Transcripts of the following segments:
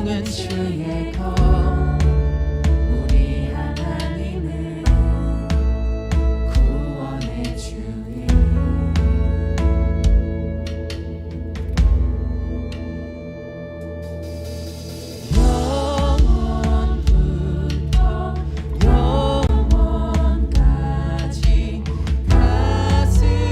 영광은 주의 것 우리 하나님은 구원의 주인 영원부터 영원까지 다스리시는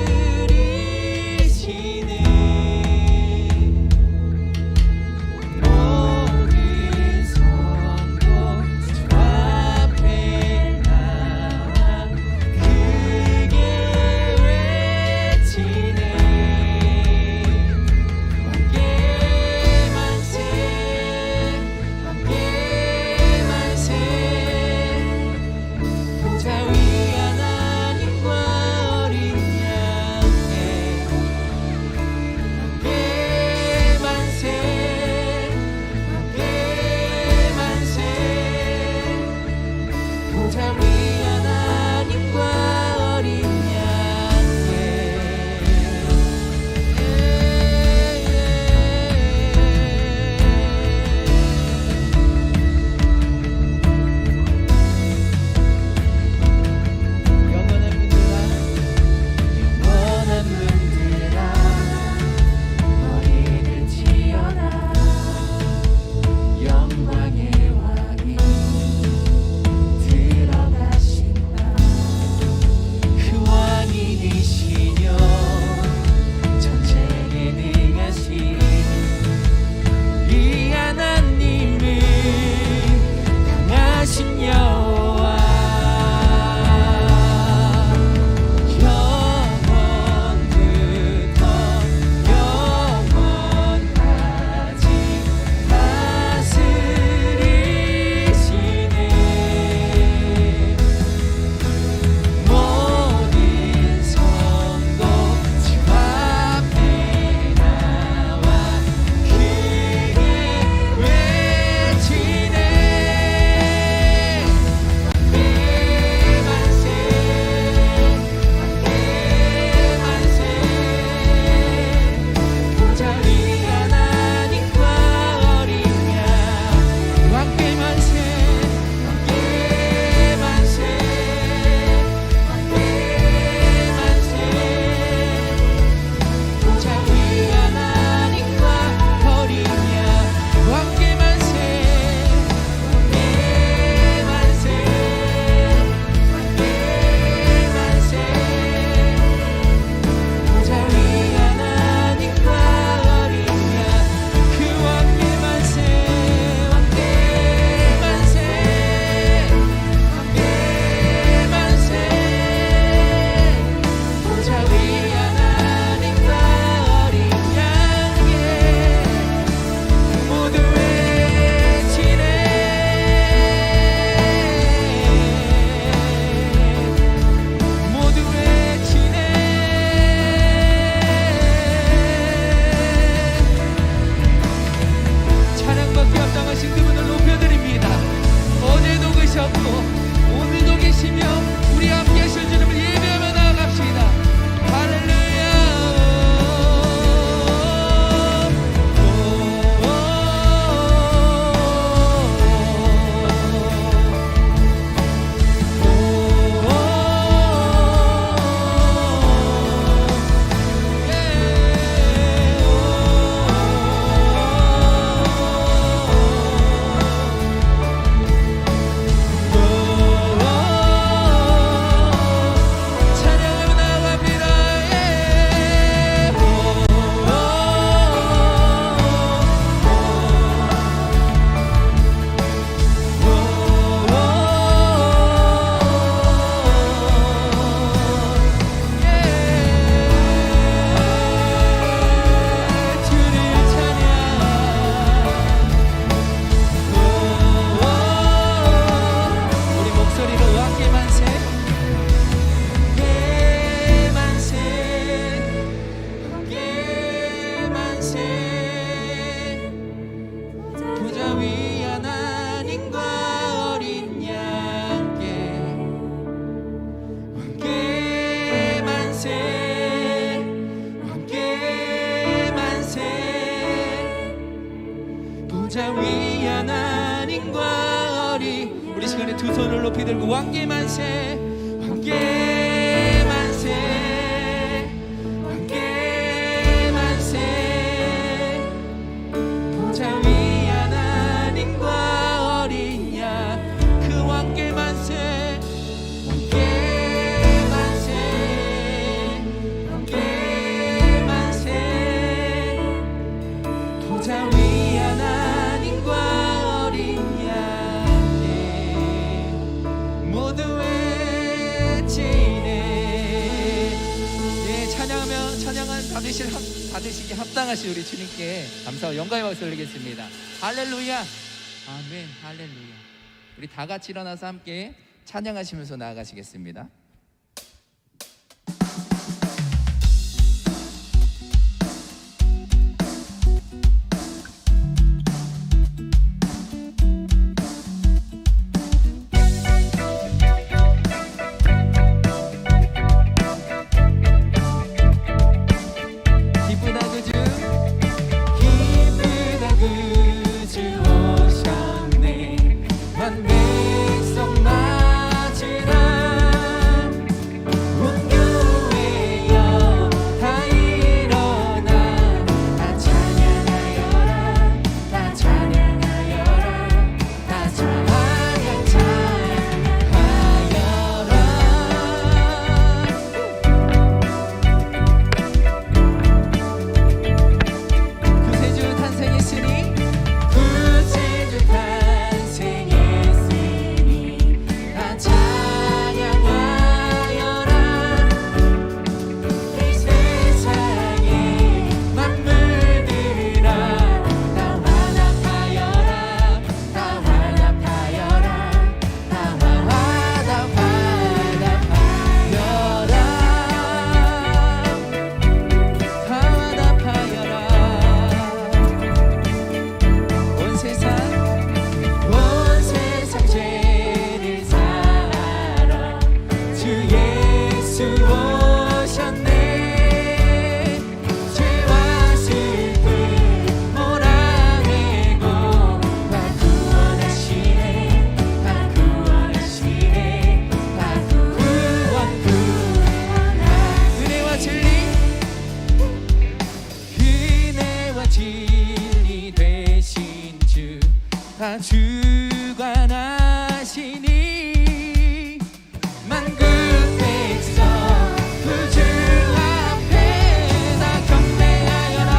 보좌 위 하나님과 어린. 우리 시간에 두 손을 높이 들고 왕께 만세, 왕께 만세, 왕께 만세. 보좌 위 하나님과 어린 양, 그 왕께 만세, 왕께 만세, 왕께 만세. 보좌 위 하나님과 어린 양, 모두 외치네. 찬양한 받으시기 합당하신 우리 주님께 감사와 영광의 박수 올리겠습니다. 할렐루야, 아멘, 할렐루야. 우리 다 같이 일어나서 함께 찬양하시면서 나아가시겠습니다. 다 주관하시니 만군의 지성 구주 앞에 다 경배하여라,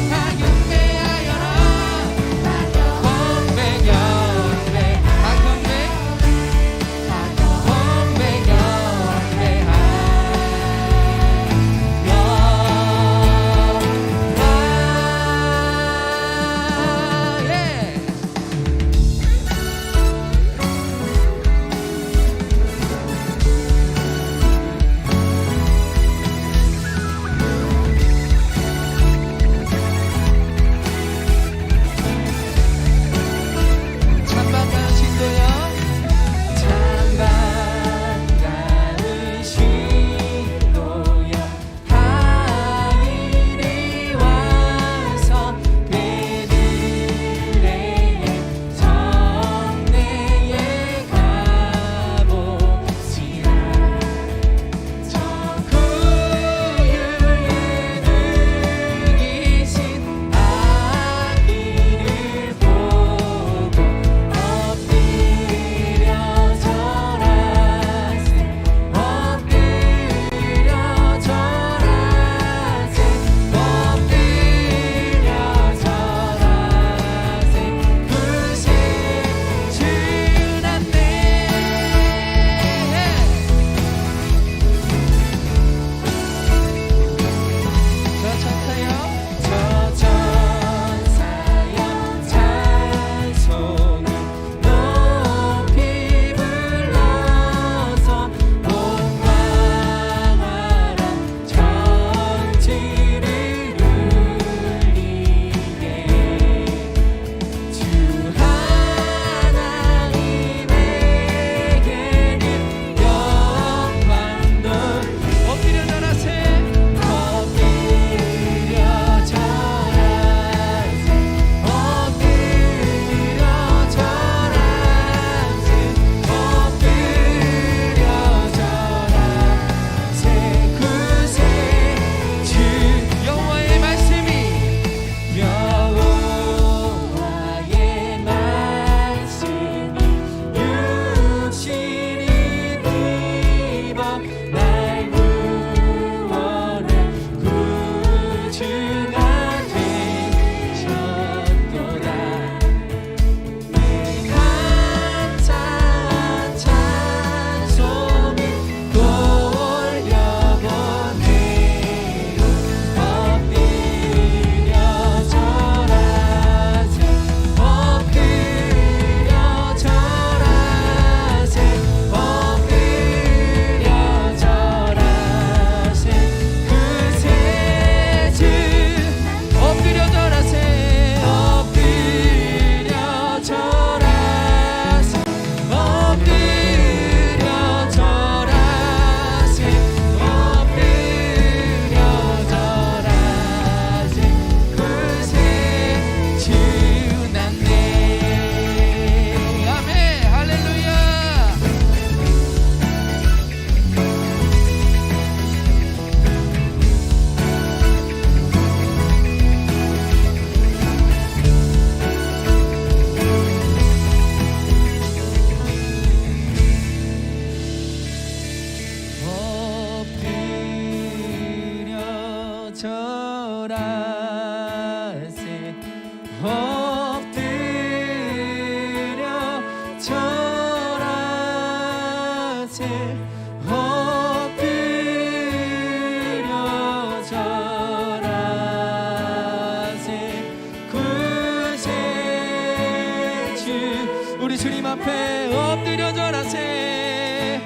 다 경배하여라, 다 경배 경배, 다 경배, 다 경배 경배하여라. 주님 앞에 엎드려 절하세.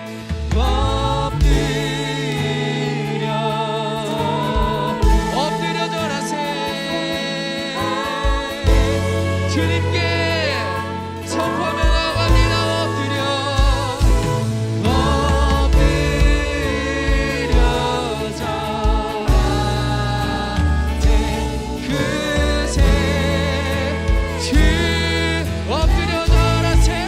엎드려 절하세. 주님께 선포하며 나아갑니다. 엎드려 절하세. 그새 주 엎드려 절하세.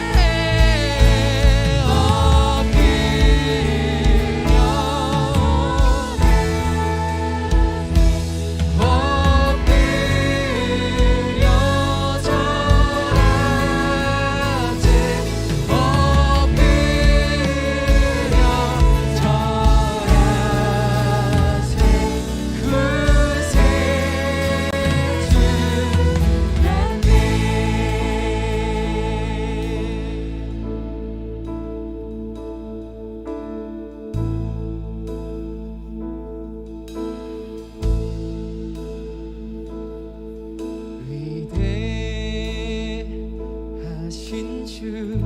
위대하신 주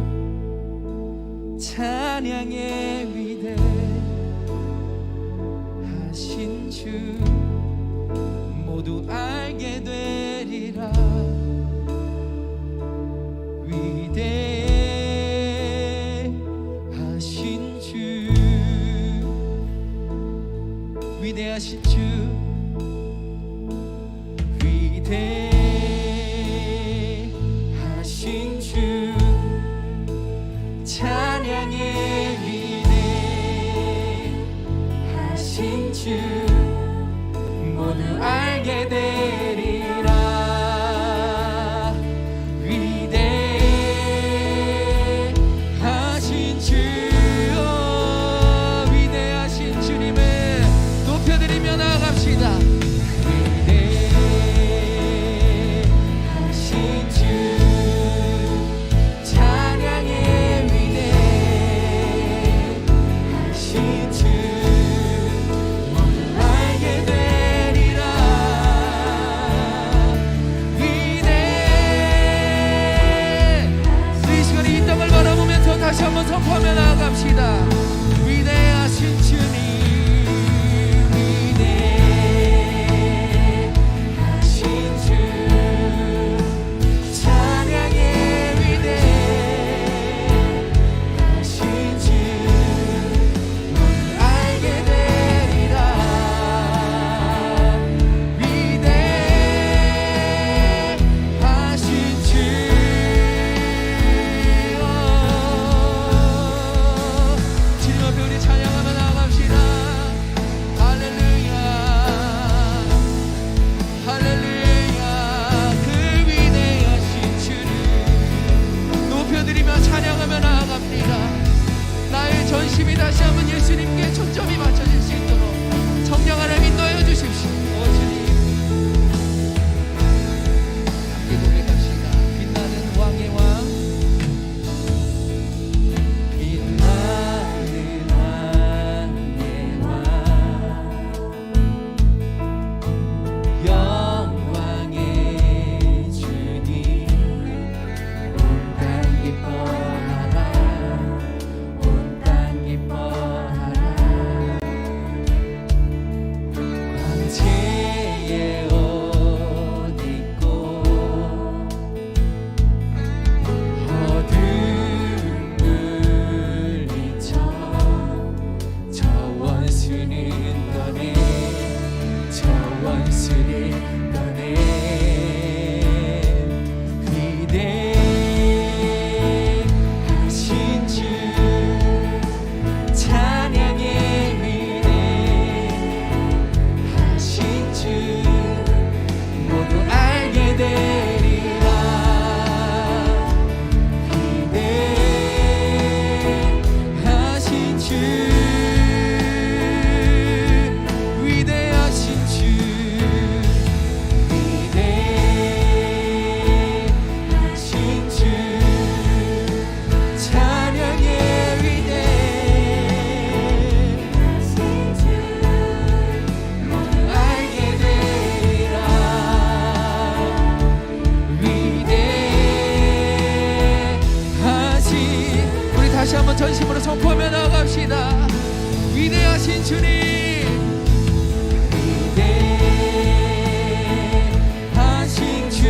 찬양의 위대하신 주 모두 알게 되리라. 위대하신 주 위대하신 주 위대하신 주 찬양의 위대하신 주 모두 알게 되리라. 위대하신 주 위대하신 주님을 높여드리며 나아갑시다. 다시 한번 선포하며 나아갑시다. 위대하신 주님, 위대하신 주 찬양의 위대하신 주 모두 알게 되리라. 위대하신 주 우리 찬양하며 나아갑시다. 할렐루야 할렐루야. 그 위대하신 주를 높여드리며 찬양하며 나아갑니다. 나의 전심이 다시 한번 예수님께 초점이 맞춰질 수 있도록 성령 하나님 인도하여 주십시오. 오 주님 함께 고백합시다. 빛나는 왕의 왕 위대하신 주님 위대하신 주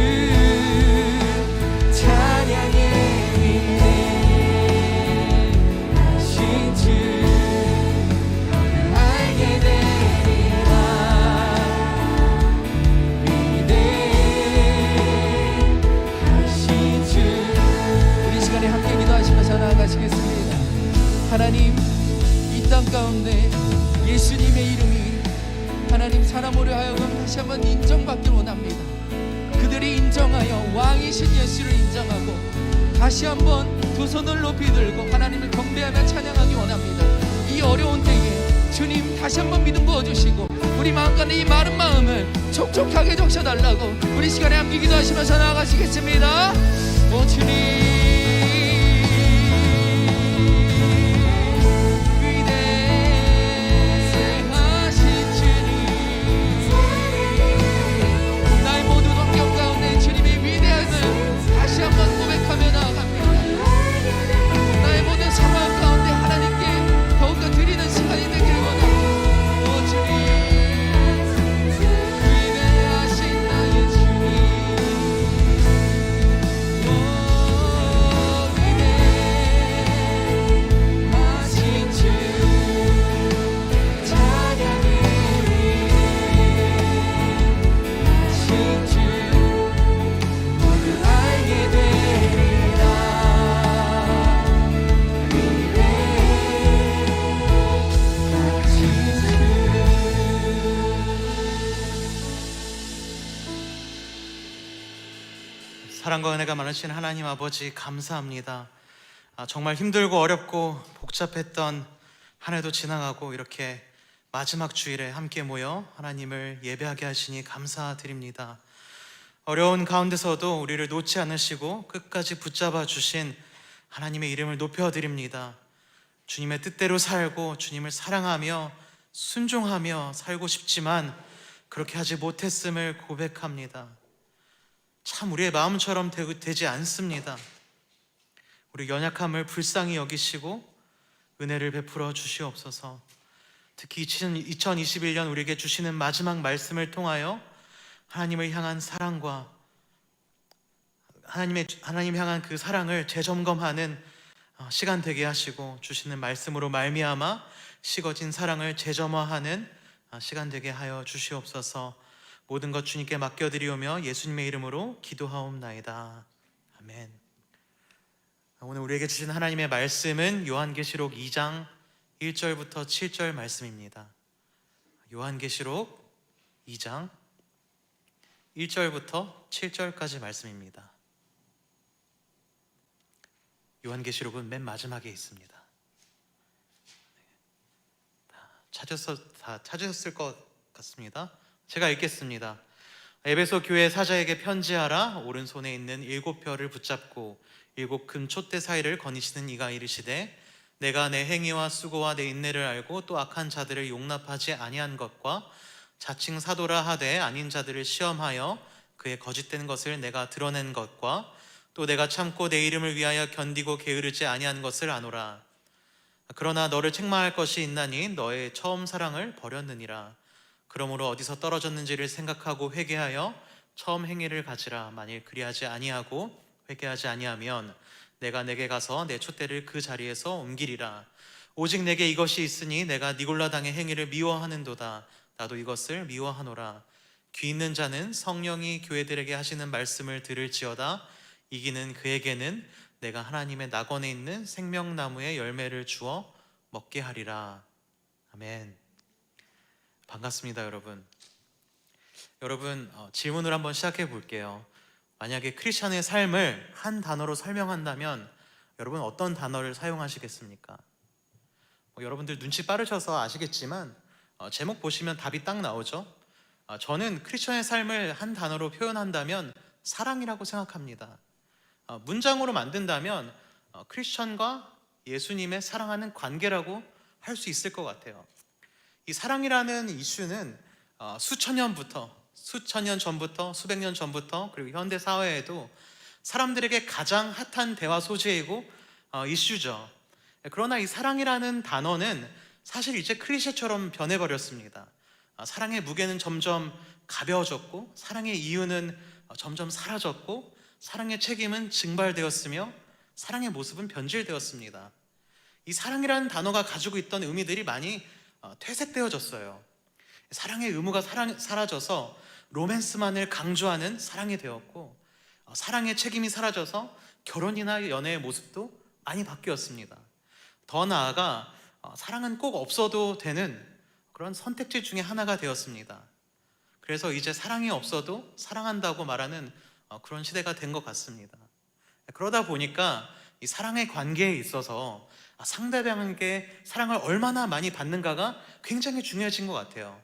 찬양해 위대하신 주 알게 되리라 위대하신 주 우리 시간에 함께 기도하시면서 나아가시겠습니다. 하나님 이 땅 가운데 예수님의 이름이 하나님 사람으로 하여금 다시 한번 인정받길 원합니다. 그들이 인정하여 왕이신 예수를 인정하고 다시 한번 두 손을 높이 들고 하나님을 경배하며 찬양하기 원합니다. 이 어려운 때에 주님 다시 한번 믿음 부어주시고 우리 마음 가운데 이 마른 마음을 촉촉하게 적셔달라고 우리 시간에 함께 기도하시면서 나아가시겠습니다. 오 주님 사랑과 은혜가 많으신 하나님 아버지 감사합니다. 정말 힘들고 어렵고 복잡했던 한 해도 지나가고 이렇게 마지막 주일에 함께 모여 하나님을 예배하게 하시니 감사드립니다. 어려운 가운데서도 우리를 놓지 않으시고 끝까지 붙잡아 주신 하나님의 이름을 높여드립니다. 주님의 뜻대로 살고 주님을 사랑하며 순종하며 살고 싶지만 그렇게 하지 못했음을 고백합니다. 참 우리의 마음처럼 되지 않습니다. 우리 연약함을 불쌍히 여기시고 은혜를 베풀어 주시옵소서. 특히 2021년 우리에게 주시는 마지막 말씀을 통하여 하나님을 향한 사랑과 하나님 향한 그 사랑을 재점검하는 시간 되게 하시고 주시는 말씀으로 말미암아 식어진 사랑을 재점화하는 시간 되게 하여 주시옵소서. 모든 것 주님께 맡겨드리오며 예수님의 이름으로 기도하옵나이다. 아멘. 오늘 우리에게 주신 하나님의 말씀은 요한계시록 2장 1절부터 7절 말씀입니다. 요한계시록 2장 1절부터 7절까지 말씀입니다. 요한계시록은 맨 마지막에 있습니다. 다 찾으셨을 것 같습니다. 제가 읽겠습니다. 에베소 교회 사자에게 편지하라. 오른손에 있는 7별을 붙잡고 7 금 촛대 사이를 거니시는 이가 이르시되 내가 내 행위와 수고와 내 인내를 알고 또 악한 자들을 용납하지 아니한 것과 자칭 사도라 하되 아닌 자들을 시험하여 그의 거짓된 것을 내가 드러낸 것과 또 내가 참고 내 이름을 위하여 견디고 게으르지 아니한 것을 아노라. 그러나 너를 책망할 것이 있나니 너의 처음 사랑을 버렸느니라. 그러므로 어디서 떨어졌는지를 생각하고 회개하여 처음 행위를 가지라. 만일 그리하지 아니하고 회개하지 아니하면 내가 내게 가서 내 촛대를 그 자리에서 옮기리라. 오직 내게 이것이 있으니 내가 니골라당의 행위를 미워하는도다. 나도 이것을 미워하노라. 귀 있는 자는 성령이 교회들에게 하시는 말씀을 들을지어다. 이기는 그에게는 내가 하나님의 낙원에 있는 생명나무의 열매를 주어 먹게 하리라. 아멘. 반갑습니다, 여러분. 질문을 한번 시작해 볼게요. 만약에 크리스천의 삶을 한 단어로 설명한다면 여러분 어떤 단어를 사용하시겠습니까? 여러분들 눈치 빠르셔서 아시겠지만 제목 보시면 답이 딱 나오죠. 저는 크리스천의 삶을 한 단어로 표현한다면 사랑이라고 생각합니다. 문장으로 만든다면 크리스천과 예수님의 사랑하는 관계라고 할 수 있을 것 같아요. 이 사랑이라는 이슈는 수천 년 전부터 수백 년 전부터 그리고 현대 사회에도 사람들에게 가장 핫한 대화 소재이고 이슈죠. 그러나 이 사랑이라는 단어는 사실 이제 클리셰처럼 변해버렸습니다. 사랑의 무게는 점점 가벼워졌고, 사랑의 이유는 점점 사라졌고, 사랑의 책임은 증발되었으며, 사랑의 모습은 변질되었습니다. 이 사랑이라는 단어가 가지고 있던 의미들이 많이 퇴색되어졌어요. 사랑의 의무가 사라져서 로맨스만을 강조하는 사랑이 되었고, 사랑의 책임이 사라져서 결혼이나 연애의 모습도 많이 바뀌었습니다. 더 나아가 사랑은 꼭 없어도 되는 그런 선택지 중에 하나가 되었습니다. 그래서 이제 사랑이 없어도 사랑한다고 말하는 그런 시대가 된 것 같습니다. 그러다 보니까 이 사랑의 관계에 있어서 상대방에게 사랑을 얼마나 많이 받는가가 굉장히 중요해진 것 같아요.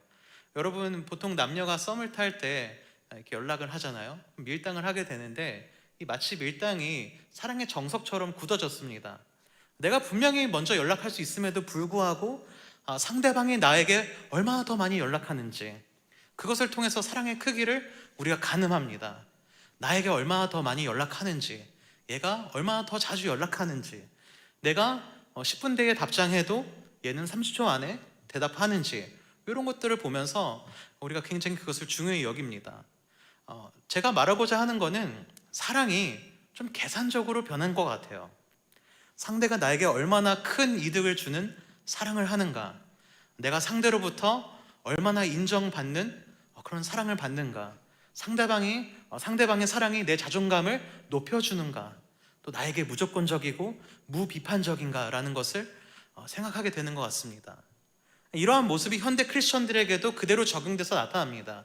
여러분, 보통 남녀가 썸을 탈 때 이렇게 연락을 하잖아요. 밀당을 하게 되는데, 이 마치 밀당이 사랑의 정석처럼 굳어졌습니다. 내가 분명히 먼저 연락할 수 있음에도 불구하고 상대방이 나에게 얼마나 더 많이 연락하는지, 그것을 통해서 사랑의 크기를 우리가 가늠합니다. 나에게 얼마나 더 많이 연락하는지, 얘가 얼마나 더 자주 연락하는지, 내가 10분 뒤에 답장해도 얘는 30초 안에 대답하는지, 이런 것들을 보면서 우리가 굉장히 그것을 중요히 여깁니다. 제가 말하고자 하는 거는 사랑이 좀 계산적으로 변한 것 같아요. 상대가 나에게 얼마나 큰 이득을 주는 사랑을 하는가, 내가 상대로부터 얼마나 인정받는 그런 사랑을 받는가, 상대방의 사랑이 내 자존감을 높여주는가, 또 나에게 무조건적이고 무비판적인가라는 것을 생각하게 되는 것 같습니다. 이러한 모습이 현대 크리스천들에게도 그대로 적용돼서 나타납니다.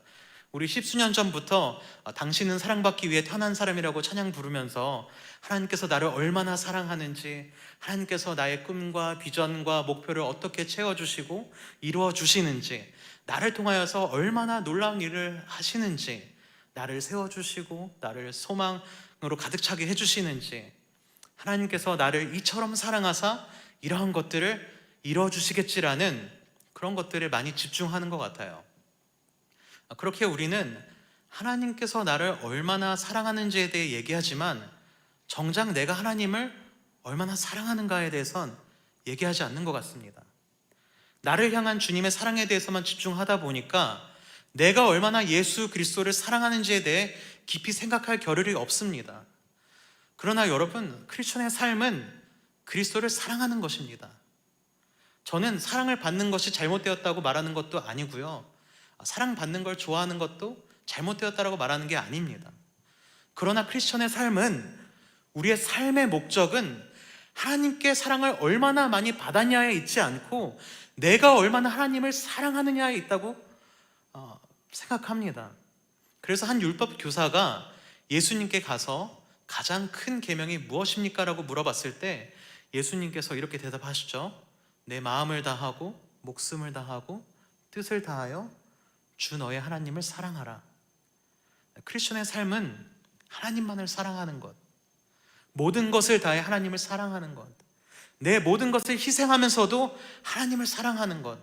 우리 10수년 전부터 당신은 사랑받기 위해 태어난 사람이라고 찬양 부르면서 하나님께서 나를 얼마나 사랑하는지, 하나님께서 나의 꿈과 비전과 목표를 어떻게 채워주시고 이루어주시는지, 나를 통하여서 얼마나 놀라운 일을 하시는지, 나를 세워주시고 나를 소망으로 가득 차게 해주시는지, 하나님께서 나를 이처럼 사랑하사 이러한 것들을 이루어주시겠지라는 그런 것들에 많이 집중하는 것 같아요. 그렇게 우리는 하나님께서 나를 얼마나 사랑하는지에 대해 얘기하지만 정작 내가 하나님을 얼마나 사랑하는가에 대해선 얘기하지 않는 것 같습니다. 나를 향한 주님의 사랑에 대해서만 집중하다 보니까 내가 얼마나 예수 그리스도를 사랑하는지에 대해 깊이 생각할 겨를이 없습니다. 그러나 여러분, 크리스천의 삶은 그리스도를 사랑하는 것입니다. 저는 사랑을 받는 것이 잘못되었다고 말하는 것도 아니고요, 사랑받는 걸 좋아하는 것도 잘못되었다고 말하는 게 아닙니다. 그러나 크리스천의 삶은, 우리의 삶의 목적은 하나님께 사랑을 얼마나 많이 받았냐에 있지 않고 내가 얼마나 하나님을 사랑하느냐에 있다고 생각합니다. 그래서 한 율법 교사가 예수님께 가서 가장 큰 계명이 무엇입니까? 라고 물어봤을 때 예수님께서 이렇게 대답하시죠. 내 마음을 다하고 목숨을 다하고 뜻을 다하여 주 너의 하나님을 사랑하라. 크리스천의 삶은 하나님만을 사랑하는 것, 모든 것을 다해 하나님을 사랑하는 것, 내 모든 것을 희생하면서도 하나님을 사랑하는 것,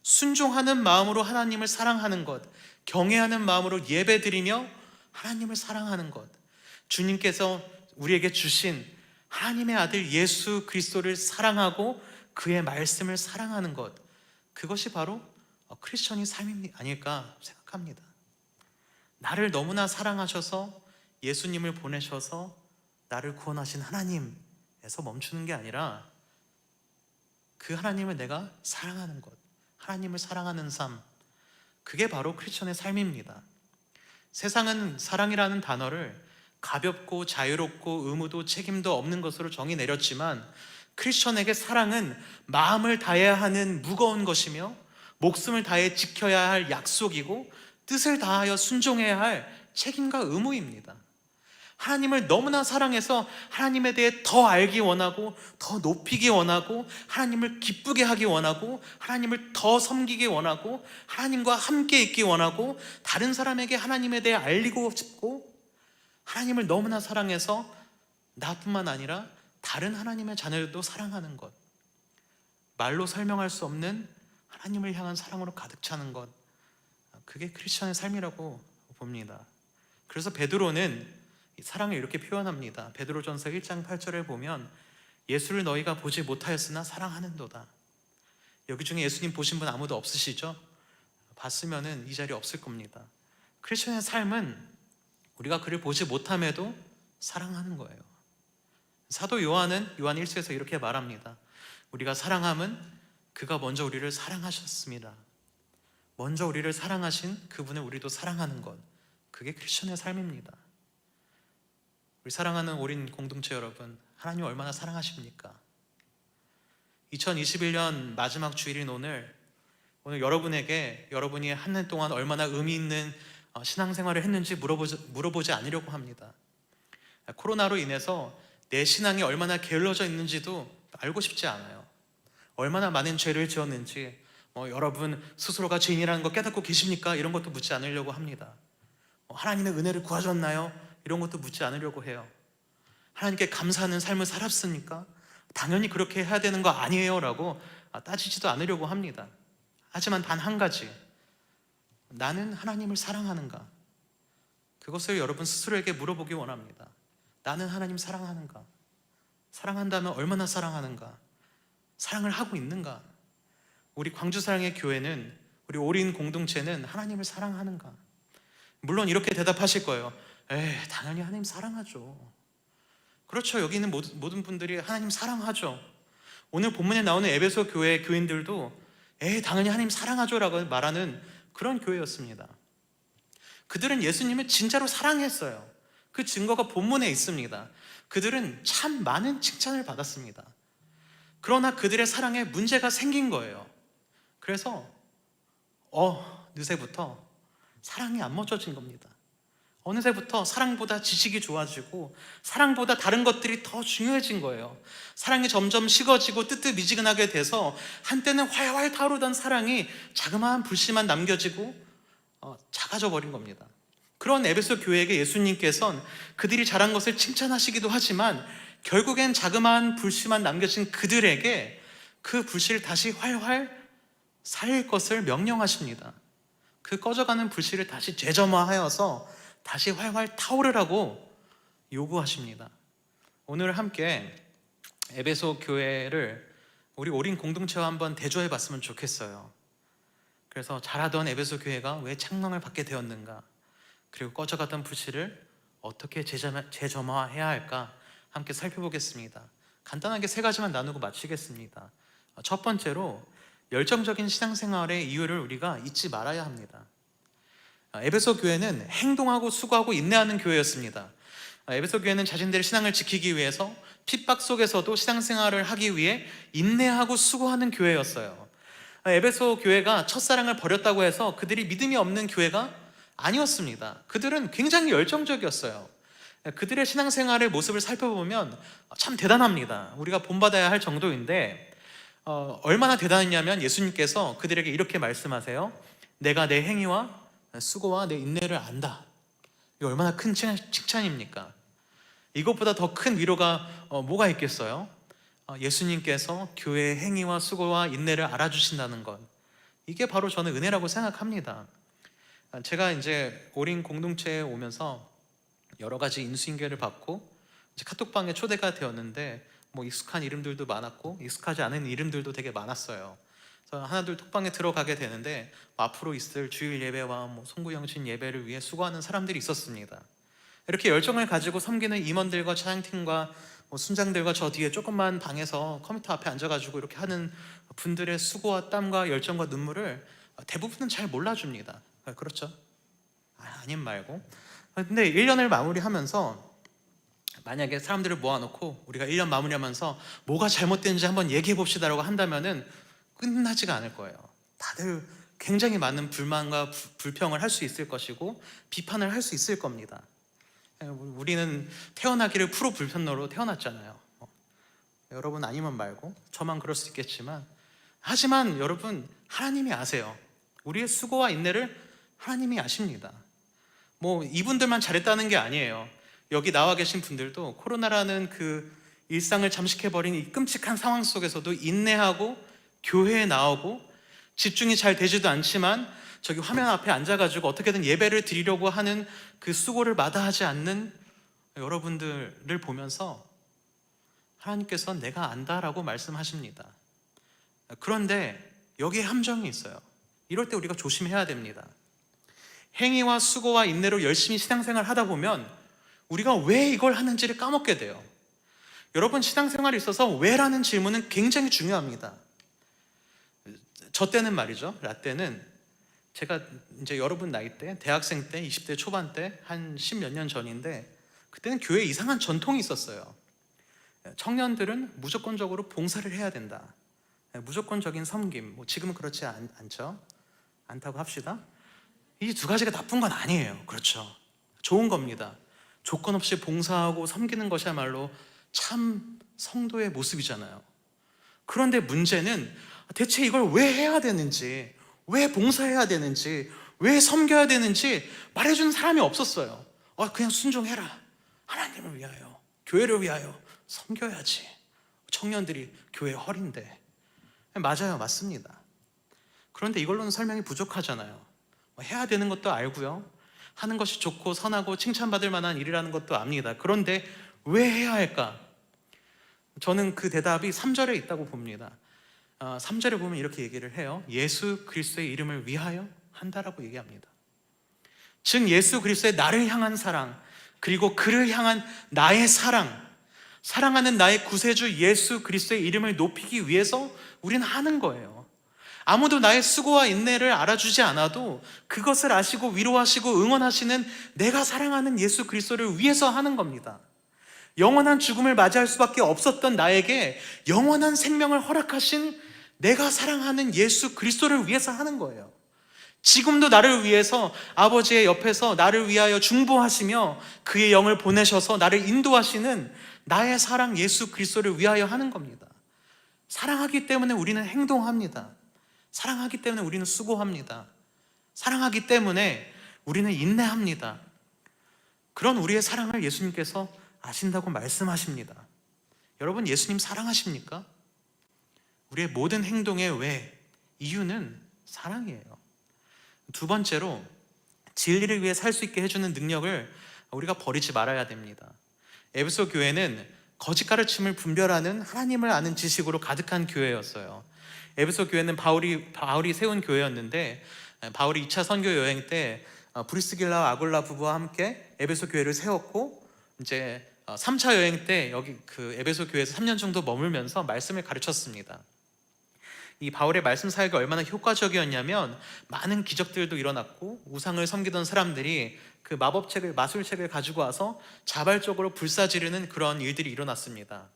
순종하는 마음으로 하나님을 사랑하는 것, 경외하는 마음으로 예배드리며 하나님을 사랑하는 것, 주님께서 우리에게 주신 하나님의 아들 예수 그리스도를 사랑하고 그의 말씀을 사랑하는 것, 그것이 바로 크리스천의 삶이 아닐까 생각합니다. 나를 너무나 사랑하셔서 예수님을 보내셔서 나를 구원하신 하나님에서 멈추는 게 아니라 그 하나님을 내가 사랑하는 것, 하나님을 사랑하는 삶, 그게 바로 크리스천의 삶입니다. 세상은 사랑이라는 단어를 가볍고 자유롭고 의무도 책임도 없는 것으로 정의 내렸지만 크리스천에게 사랑은 마음을 다해야 하는 무거운 것이며 목숨을 다해 지켜야 할 약속이고 뜻을 다하여 순종해야 할 책임과 의무입니다. 하나님을 너무나 사랑해서 하나님에 대해 더 알기 원하고 더 높이기 원하고 하나님을 기쁘게 하기 원하고 하나님을 더 섬기기 원하고 하나님과 함께 있기 원하고 다른 사람에게 하나님에 대해 알리고 싶고 하나님을 너무나 사랑해서 나뿐만 아니라 다른 하나님의 자녀들도 사랑하는 것, 말로 설명할 수 없는 하나님을 향한 사랑으로 가득 차는 것, 그게 크리스천의 삶이라고 봅니다. 그래서 베드로는 사랑을 이렇게 표현합니다. 베드로전서 1장 8절에 보면 예수를 너희가 보지 못하였으나 사랑하는도다. 여기 중에 예수님 보신 분 아무도 없으시죠? 봤으면은 이 자리에 없을 겁니다. 크리스천의 삶은 우리가 그를 보지 못함에도 사랑하는 거예요. 사도 요한은 요한 1서에서 이렇게 말합니다. 우리가 사랑함은 그가 먼저 우리를 사랑하셨습니다. 먼저 우리를 사랑하신 그분을 우리도 사랑하는 것, 그게 크리스천의 삶입니다. 우리 사랑하는 어린 공동체 여러분, 하나님 얼마나 사랑하십니까? 2021년 마지막 주일인 오늘 여러분에게 여러분이 한 해 동안 얼마나 의미 있는 신앙생활을 했는지 물어보지 않으려고 합니다. 코로나로 인해서 내 신앙이 얼마나 게을러져 있는지도 알고 싶지 않아요. 얼마나 많은 죄를 지었는지, 여러분 스스로가 죄인이라는 거 깨닫고 계십니까? 이런 것도 묻지 않으려고 합니다. 하나님의 은혜를 구하셨나요? 이런 것도 묻지 않으려고 해요. 하나님께 감사하는 삶을 살았습니까? 당연히 그렇게 해야 되는 거 아니에요? 라고 따지지도 않으려고 합니다. 하지만 단 한 가지, 나는 하나님을 사랑하는가? 그것을 여러분 스스로에게 물어보기 원합니다. 나는 하나님 사랑하는가? 사랑한다면 얼마나 사랑하는가? 사랑을 하고 있는가? 우리 광주사랑의 교회는, 우리 어린 공동체는 하나님을 사랑하는가? 물론 이렇게 대답하실 거예요. 당연히 하나님 사랑하죠. 그렇죠. 여기 있는 모든 분들이 하나님 사랑하죠. 오늘 본문에 나오는 에베소 교회 교인들도 당연히 하나님 사랑하죠 라고 말하는 그런 교회였습니다. 그들은 예수님을 진짜로 사랑했어요. 그 증거가 본문에 있습니다. 그들은 참 많은 칭찬을 받았습니다. 그러나 그들의 사랑에 문제가 생긴 거예요. 그래서 어느새부터 사랑이 안 멎어진 겁니다. 어느새부터 사랑보다 지식이 좋아지고 사랑보다 다른 것들이 더 중요해진 거예요. 사랑이 점점 식어지고 뜨뜻미지근하게 돼서 한때는 활활 타오르던 사랑이 자그마한 불씨만 남겨지고 작아져 버린 겁니다. 그런 에베소 교회에게 예수님께서는 그들이 잘한 것을 칭찬하시기도 하지만 결국엔 자그마한 불씨만 남겨진 그들에게 그 불씨를 다시 활활 살릴 것을 명령하십니다. 그 꺼져가는 불씨를 다시 재점화하여서 다시 활활 타오르라고 요구하십니다. 오늘 함께 에베소 교회를 우리 어린 공동체와 한번 대조해 봤으면 좋겠어요. 그래서 잘하던 에베소 교회가 왜 책망을 받게 되었는가, 그리고 꺼져가던 불씨를 어떻게 재점화해야 할까 함께 살펴보겠습니다. 간단하게 3가지만 나누고 마치겠습니다. 첫 번째로 열정적인 신앙생활의 이유를 우리가 잊지 말아야 합니다. 에베소 교회는 행동하고 수고하고 인내하는 교회였습니다. 에베소 교회는 자신들의 신앙을 지키기 위해서 핍박 속에서도 신앙생활을 하기 위해 인내하고 수고하는 교회였어요. 에베소 교회가 첫사랑을 버렸다고 해서 그들이 믿음이 없는 교회가 아니었습니다. 그들은 굉장히 열정적이었어요. 그들의 신앙생활의 모습을 살펴보면 참 대단합니다. 우리가 본받아야 할 정도인데 얼마나 대단했냐면 예수님께서 그들에게 이렇게 말씀하세요. 내가 내 행위와 수고와 내 인내를 안다. 이거 얼마나 큰 칭찬입니까? 이것보다 더 큰 위로가 뭐가 있겠어요? 예수님께서 교회의 행위와 수고와 인내를 알아주신다는 것, 이게 바로 저는 은혜라고 생각합니다. 제가 이제 어린 공동체에 오면서 여러 가지 인수인계를 받고 이제 카톡방에 초대가 되었는데 익숙한 이름들도 많았고 익숙하지 않은 이름들도 되게 많았어요. 그래서 하나둘 톡방에 들어가게 되는데 앞으로 있을 주일 예배와 송구영신 예배를 위해 수고하는 사람들이 있었습니다. 이렇게 열정을 가지고 섬기는 임원들과 찬양팀과 순장들과 저 뒤에 조그만 방에서 컴퓨터 앞에 앉아가지고 이렇게 하는 분들의 수고와 땀과 열정과 눈물을 대부분은 잘 몰라줍니다. 그렇죠? 아님 말고. 근데 1년을 마무리하면서 만약에 사람들을 모아놓고 우리가 1년 마무리하면서 뭐가 잘못됐는지 한번 얘기해 봅시다라고 한다면은 끝나지가 않을 거예요. 다들 굉장히 많은 불만과 불평을 할 수 있을 것이고 비판을 할 수 있을 겁니다. 우리는 태어나기를 프로 불편러로 태어났잖아요. 여러분 아니면 말고 저만 그럴 수 있겠지만, 하지만 여러분 하나님이 아세요. 우리의 수고와 인내를 하나님이 아십니다. 이분들만 잘했다는 게 아니에요. 여기 나와 계신 분들도 코로나라는 그 일상을 잠식해버린 이 끔찍한 상황 속에서도 인내하고 교회에 나오고 집중이 잘 되지도 않지만 저기 화면 앞에 앉아가지고 어떻게든 예배를 드리려고 하는 그 수고를 마다하지 않는 여러분들을 보면서 하나님께서 내가 안다라고 말씀하십니다. 그런데 여기에 함정이 있어요. 이럴 때 우리가 조심해야 됩니다. 행위와 수고와 인내로 열심히 신앙생활 하다 보면 우리가 왜 이걸 하는지를 까먹게 돼요. 여러분, 신앙생활에 있어서 왜라는 질문은 굉장히 중요합니다. 저 때는 말이죠, 라떼는 제가 이제 여러분 나이 때, 대학생 때, 20대 초반 때, 한 10몇 년 전인데, 그때는 교회에 이상한 전통이 있었어요. 청년들은 무조건적으로 봉사를 해야 된다. 무조건적인 섬김. 뭐 지금은 그렇지 않다고 합시다. 이 두 가지가 나쁜 건 아니에요. 그렇죠. 좋은 겁니다. 조건 없이 봉사하고 섬기는 것이야말로 참 성도의 모습이잖아요. 그런데 문제는 대체 이걸 왜 해야 되는지, 왜 봉사해야 되는지, 왜 섬겨야 되는지 말해주는 사람이 없었어요. 그냥 순종해라. 하나님을 위하여, 교회를 위하여 섬겨야지. 청년들이 교회 허리인데. 맞아요, 맞습니다. 그런데 이걸로는 설명이 부족하잖아요. 해야 되는 것도 알고요, 하는 것이 좋고 선하고 칭찬받을 만한 일이라는 것도 압니다. 그런데 왜 해야 할까? 저는 그 대답이 3절에 있다고 봅니다. 3절에 보면 이렇게 얘기를 해요. 예수 그리스도의 이름을 위하여 한다라고 얘기합니다. 즉 예수 그리스도의 나를 향한 사랑, 그리고 그를 향한 나의 사랑, 사랑하는 나의 구세주 예수 그리스도의 이름을 높이기 위해서 우리는 하는 거예요. 아무도 나의 수고와 인내를 알아주지 않아도 그것을 아시고 위로하시고 응원하시는 내가 사랑하는 예수 그리스도를 위해서 하는 겁니다. 영원한 죽음을 맞이할 수밖에 없었던 나에게 영원한 생명을 허락하신 내가 사랑하는 예수 그리스도를 위해서 하는 거예요. 지금도 나를 위해서 아버지의 옆에서 나를 위하여 중보하시며 그의 영을 보내셔서 나를 인도하시는 나의 사랑 예수 그리스도를 위하여 하는 겁니다. 사랑하기 때문에 우리는 행동합니다. 사랑하기 때문에 우리는 수고합니다. 사랑하기 때문에 우리는 인내합니다. 그런 우리의 사랑을 예수님께서 아신다고 말씀하십니다. 여러분, 예수님 사랑하십니까? 우리의 모든 행동의 왜, 이유는 사랑이에요. 두 번째로, 진리를 위해 살 수 있게 해주는 능력을 우리가 버리지 말아야 됩니다. 에베소 교회는 거짓 가르침을 분별하는 하나님을 아는 지식으로 가득한 교회였어요. 에베소 교회는 바울이 세운 교회였는데, 바울이 2차 선교 여행 때 브리스길라와 아굴라 부부와 함께 에베소 교회를 세웠고, 이제 3차 여행 때 여기 그 에베소 교회에서 3년 정도 머물면서 말씀을 가르쳤습니다. 이 바울의 말씀 사역이 얼마나 효과적이었냐면 많은 기적들도 일어났고, 우상을 섬기던 사람들이 그 마법책을, 마술책을 가지고 와서 자발적으로 불사지르는 그런 일들이 일어났습니다.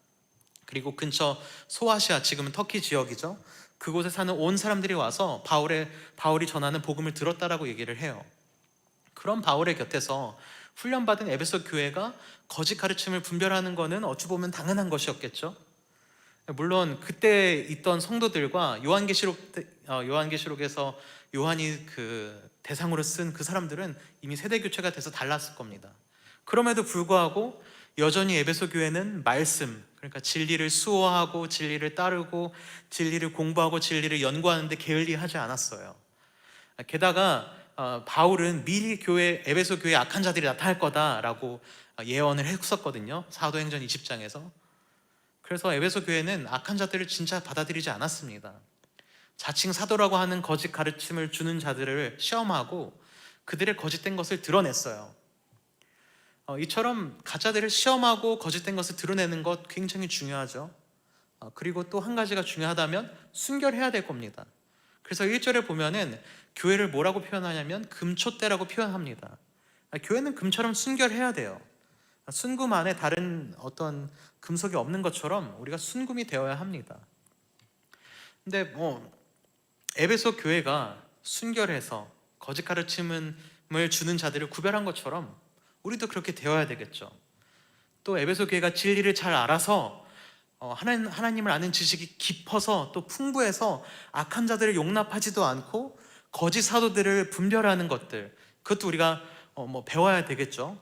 그리고 근처 소아시아, 지금은 터키 지역이죠, 그곳에 사는 온 사람들이 와서 바울이 전하는 복음을 들었다라고 얘기를 해요. 그런 바울의 곁에서 훈련받은 에베소 교회가 거짓 가르침을 분별하는 것은 어찌 보면 당연한 것이었겠죠. 물론 그때 있던 성도들과 요한계시록에서 요한이 그 대상으로 쓴 그 사람들은 이미 세대 교체가 돼서 달랐을 겁니다. 그럼에도 불구하고 여전히 에베소 교회는 말씀, 그러니까 진리를 수호하고 진리를 따르고 진리를 공부하고 진리를 연구하는데 게을리하지 않았어요. 게다가 바울은 미리 에베소 교회에 악한 자들이 나타날 거다라고 예언을 했었거든요. 사도행전 20장에서. 그래서 에베소 교회는 악한 자들을 진짜 받아들이지 않았습니다. 자칭 사도라고 하는 거짓 가르침을 주는 자들을 시험하고 그들의 거짓된 것을 드러냈어요. 이처럼 가짜들을 시험하고 거짓된 것을 드러내는 것 굉장히 중요하죠. 그리고 또 한 가지가 중요하다면 순결해야 될 겁니다. 그래서 1절에 보면은 교회를 뭐라고 표현하냐면 금촛대라고 표현합니다. 교회는 금처럼 순결해야 돼요. 순금 안에 다른 어떤 금속이 없는 것처럼 우리가 순금이 되어야 합니다. 근데 에베소 교회가 순결해서 거짓 가르침을 주는 자들을 구별한 것처럼 우리도 그렇게 되어야 되겠죠. 또 에베소 교회가 진리를 잘 알아서 하나님을 아는 지식이 깊어서 또 풍부해서 악한 자들을 용납하지도 않고 거짓 사도들을 분별하는 것들, 그것도 우리가 배워야 되겠죠.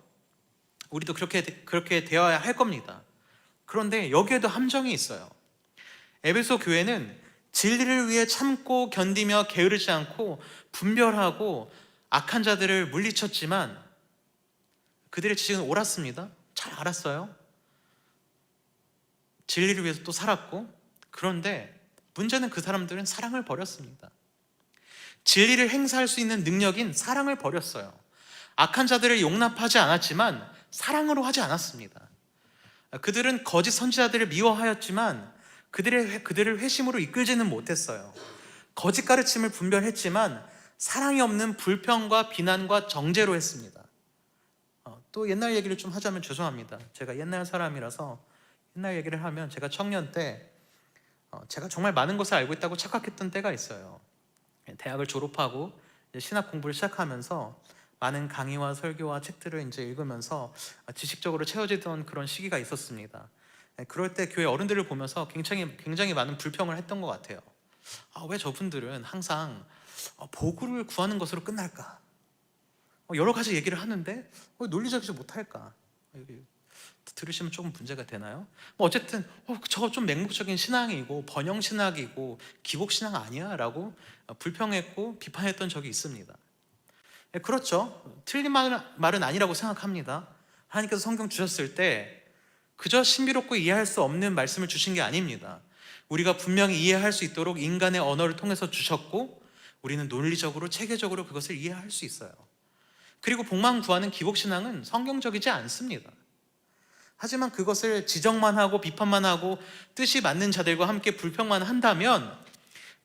우리도 그렇게 되어야 할 겁니다. 그런데 여기에도 함정이 있어요. 에베소 교회는 진리를 위해 참고 견디며 게으르지 않고 분별하고 악한 자들을 물리쳤지만 그들의 지식은 옳았습니다. 잘 알았어요. 진리를 위해서 또 살았고, 그런데 문제는 그 사람들은 사랑을 버렸습니다. 진리를 행사할 수 있는 능력인 사랑을 버렸어요. 악한 자들을 용납하지 않았지만 사랑으로 하지 않았습니다. 그들은 거짓 선지자들을 미워하였지만 그들을 회심으로 이끌지는 못했어요. 거짓 가르침을 분별했지만 사랑이 없는 불평과 비난과 정죄로 했습니다. 또 옛날 얘기를 좀 하자면 죄송합니다. 제가 옛날 사람이라서 옛날 얘기를 하면, 제가 청년 때 제가 정말 많은 것을 알고 있다고 착각했던 때가 있어요. 대학을 졸업하고 이제 신학 공부를 시작하면서 많은 강의와 설교와 책들을 이제 읽으면서 지식적으로 채워지던 그런 시기가 있었습니다. 그럴 때 교회 어른들을 보면서 굉장히 많은 불평을 했던 것 같아요. 왜 저분들은 항상 보고를 구하는 것으로 끝날까? 여러 가지 얘기를 하는데 논리적이지 못할까? 들으시면 조금 문제가 되나요? 어쨌든 저거 좀 맹목적인 신앙이고 번영신학이고 기복신학 아니야? 라고 불평했고 비판했던 적이 있습니다. 그렇죠. 틀린 말은 아니라고 생각합니다. 하나님께서 성경 주셨을 때 그저 신비롭고 이해할 수 없는 말씀을 주신 게 아닙니다. 우리가 분명히 이해할 수 있도록 인간의 언어를 통해서 주셨고, 우리는 논리적으로 체계적으로 그것을 이해할 수 있어요. 그리고 복만 구하는 기복신앙은 성경적이지 않습니다. 하지만 그것을 지적만 하고 비판만 하고 뜻이 맞는 자들과 함께 불평만 한다면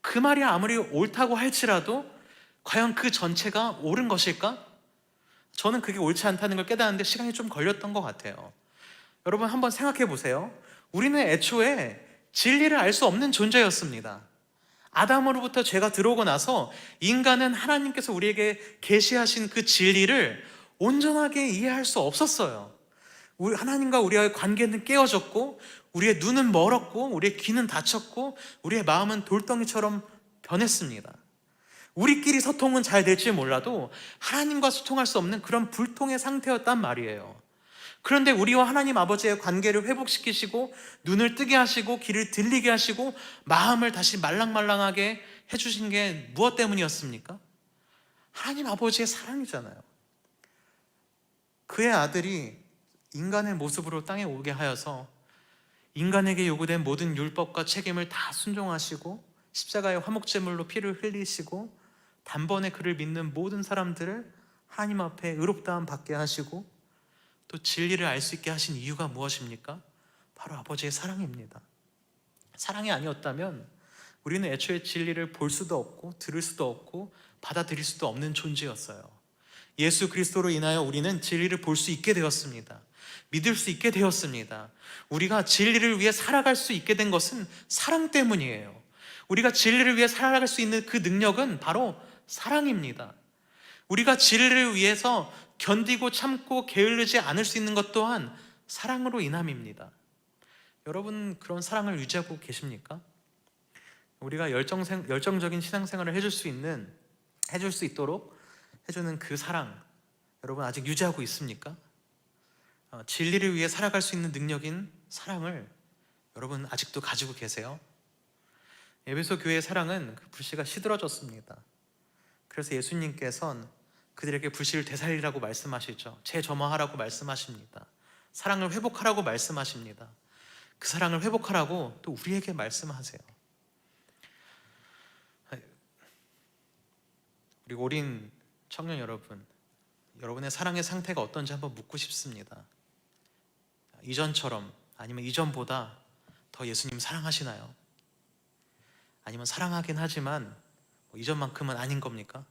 그 말이 아무리 옳다고 할지라도 과연 그 전체가 옳은 것일까? 저는 그게 옳지 않다는 걸 깨닫는데 시간이 좀 걸렸던 것 같아요. 여러분 한번 생각해 보세요. 우리는 애초에 진리를 알 수 없는 존재였습니다. 아담으로부터 죄가 들어오고 나서 인간은 하나님께서 우리에게 계시하신 그 진리를 온전하게 이해할 수 없었어요. 하나님과 우리와의 관계는 깨어졌고, 우리의 눈은 멀었고, 우리의 귀는 닫혔고, 우리의 마음은 돌덩이처럼 변했습니다. 우리끼리 소통은 잘 될지 몰라도 하나님과 소통할 수 없는 그런 불통의 상태였단 말이에요. 그런데 우리와 하나님 아버지의 관계를 회복시키시고 눈을 뜨게 하시고 귀를 들리게 하시고 마음을 다시 말랑말랑하게 해주신 게 무엇 때문이었습니까? 하나님 아버지의 사랑이잖아요. 그의 아들이 인간의 모습으로 땅에 오게 하여서 인간에게 요구된 모든 율법과 책임을 다 순종하시고 십자가의 화목제물로 피를 흘리시고 단번에 그를 믿는 모든 사람들을 하나님 앞에 의롭다함 받게 하시고 또 진리를 알 수 있게 하신 이유가 무엇입니까? 바로 아버지의 사랑입니다. 사랑이 아니었다면 우리는 애초에 진리를 볼 수도 없고 들을 수도 없고 받아들일 수도 없는 존재였어요. 예수 그리스도로 인하여 우리는 진리를 볼 수 있게 되었습니다. 믿을 수 있게 되었습니다. 우리가 진리를 위해 살아갈 수 있게 된 것은 사랑 때문이에요. 우리가 진리를 위해 살아갈 수 있는 그 능력은 바로 사랑입니다. 우리가 진리를 위해서 견디고 참고 게으르지 않을 수 있는 것 또한 사랑으로 인함입니다. 여러분 그런 사랑을 유지하고 계십니까? 우리가 열정적인 신앙생활을 해줄 수 있도록 해주는 그 사랑, 여러분 아직 유지하고 있습니까? 진리를 위해 살아갈 수 있는 능력인 사랑을 여러분 아직도 가지고 계세요? 에베소 교회의 사랑은 그 불씨가 시들어졌습니다. 그래서 예수님께서는 그들에게 불씨를 되살리라고 말씀하시죠. 재점화하라고 말씀하십니다. 사랑을 회복하라고 말씀하십니다. 그 사랑을 회복하라고 또 우리에게 말씀하세요. 우리 어린 청년 여러분, 여러분의 사랑의 상태가 어떤지 한번 묻고 싶습니다. 이전처럼 아니면 이전보다 더 예수님 사랑하시나요? 아니면 사랑하긴 하지만 이전만큼은 아닌 겁니까?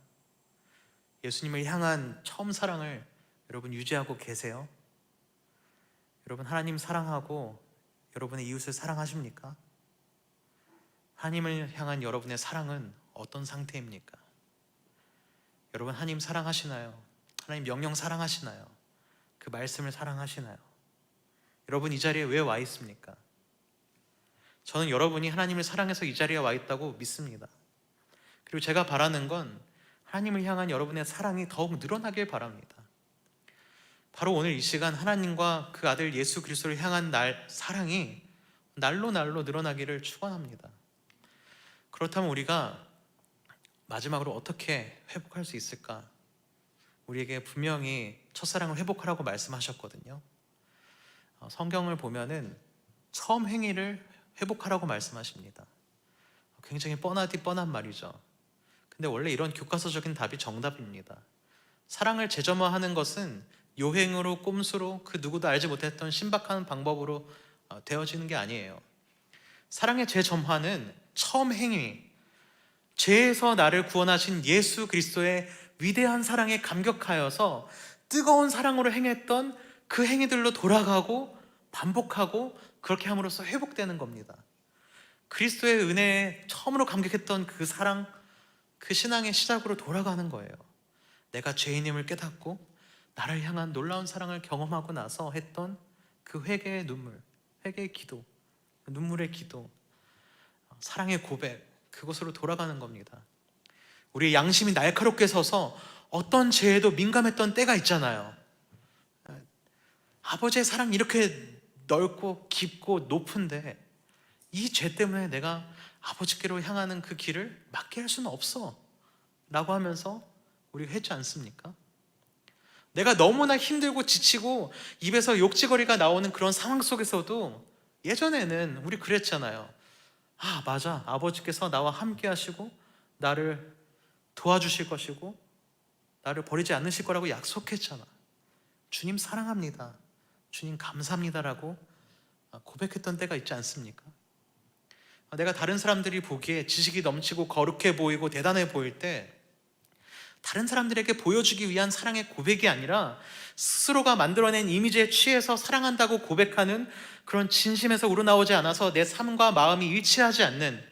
예수님을 향한 처음 사랑을 여러분 유지하고 계세요? 여러분 하나님 사랑하고 여러분의 이웃을 사랑하십니까? 하나님을 향한 여러분의 사랑은 어떤 상태입니까? 여러분 하나님 사랑하시나요? 하나님 명령 사랑하시나요? 그 말씀을 사랑하시나요? 여러분 이 자리에 왜 와 있습니까? 저는 여러분이 하나님을 사랑해서 이 자리에 와 있다고 믿습니다. 그리고 제가 바라는 건 하나님을 향한 여러분의 사랑이 더욱 늘어나길 바랍니다. 바로 오늘 이 시간 하나님과 그 아들 예수 그리스도를 향한 사랑이 날로 늘어나기를 축원합니다. 그렇다면 우리가 마지막으로 어떻게 회복할 수 있을까? 우리에게 분명히 첫사랑을 회복하라고 말씀하셨거든요. 성경을 보면은 처음 행위를 회복하라고 말씀하십니다. 굉장히 뻔하디 뻔한 말이죠. 근데 원래 이런 교과서적인 답이 정답입니다. 사랑을 재점화하는 것은 요행으로, 꼼수로, 그 누구도 알지 못했던 신박한 방법으로 되어지는 게 아니에요. 사랑의 재점화는 처음 행위, 죄에서 나를 구원하신 예수 그리스도의 위대한 사랑에 감격하여서 뜨거운 사랑으로 행했던 그 행위들로 돌아가고 반복하고 그렇게 함으로써 회복되는 겁니다. 그리스도의 은혜에 처음으로 감격했던 그 사랑, 그 신앙의 시작으로 돌아가는 거예요. 내가 죄인임을 깨닫고 나를 향한 놀라운 사랑을 경험하고 나서 했던 그 회개의 눈물, 회개의 기도, 눈물의 기도, 사랑의 고백, 그곳으로 돌아가는 겁니다. 우리의 양심이 날카롭게 서서 어떤 죄에도 민감했던 때가 있잖아요. 아버지의 사랑이 이렇게 넓고 깊고 높은데 이 죄 때문에 내가 아버지께로 향하는 그 길을 막게 할 수는 없어 라고 하면서 우리가 했지 않습니까? 내가 너무나 힘들고 지치고 입에서 욕지거리가 나오는 그런 상황 속에서도 예전에는 우리 그랬잖아요. 아, 맞아, 아버지께서 나와 함께 하시고 나를 도와주실 것이고 나를 버리지 않으실 거라고 약속했잖아. 주님 사랑합니다, 주님 감사합니다라고 고백했던 때가 있지 않습니까? 내가 다른 사람들이 보기에 지식이 넘치고 거룩해 보이고 대단해 보일 때 다른 사람들에게 보여주기 위한 사랑의 고백이 아니라 스스로가 만들어낸 이미지에 취해서 사랑한다고 고백하는 그런 진심에서 우러나오지 않아서 내 삶과 마음이 일치하지 않는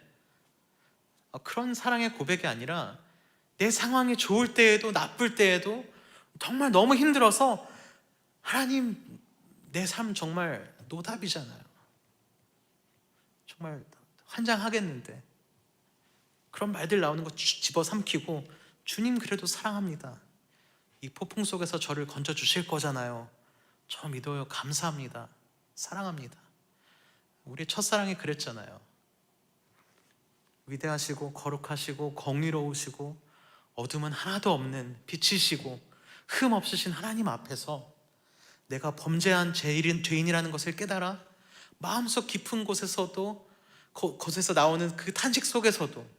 그런 사랑의 고백이 아니라 내 상황이 좋을 때에도 나쁠 때에도 정말 너무 힘들어서 하나님, 내 삶 정말 노답이잖아요. 정말 환장하겠는데 그런 말들 나오는 거 집어삼키고 주님 그래도 사랑합니다. 이 폭풍 속에서 저를 건져주실 거잖아요. 저 믿어요. 감사합니다. 사랑합니다. 우리 첫사랑이 그랬잖아요. 위대하시고 거룩하시고 공의로우시고 어둠은 하나도 없는 빛이시고 흠 없으신 하나님 앞에서 내가 범죄한 죄인이라는 것을 깨달아 마음속 깊은 곳에서도 곳에서 나오는 그 탄식 속에서도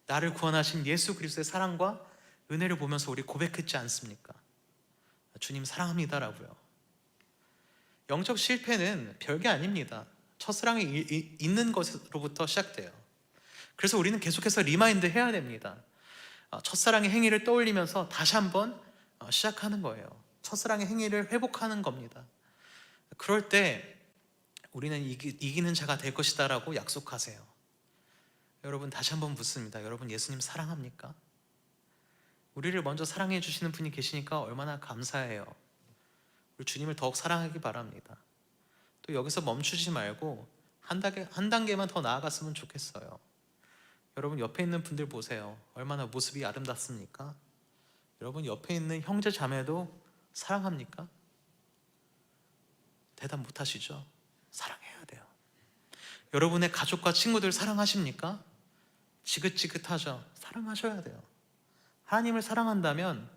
나를 구원하신 예수 그리스도의 사랑과 은혜를 보면서 우리 고백했지 않습니까? 주님 사랑합니다라고요. 영적 실패는 별게 아닙니다. 첫사랑이 있는 것으로부터 시작돼요. 그래서 우리는 계속해서 리마인드 해야 됩니다. 첫사랑의 행위를 떠올리면서 다시 한번 시작하는 거예요. 첫사랑의 행위를 회복하는 겁니다. 그럴 때 우리는 이기는 자가 될 것이다 라고 약속하세요. 여러분, 다시 한번 묻습니다. 여러분, 예수님 사랑합니까? 우리를 먼저 사랑해 주시는 분이 계시니까 얼마나 감사해요. 우리 주님을 더욱 사랑하기 바랍니다. 또 여기서 멈추지 말고 한 단계만 더 나아갔으면 좋겠어요. 여러분, 옆에 있는 분들 보세요. 얼마나 모습이 아름답습니까? 여러분, 옆에 있는 형제 자매도 사랑합니까? 대답 못하시죠? 사랑해야 돼요. 여러분의 가족과 친구들 사랑하십니까? 지긋지긋하죠? 사랑하셔야 돼요. 하나님을 사랑한다면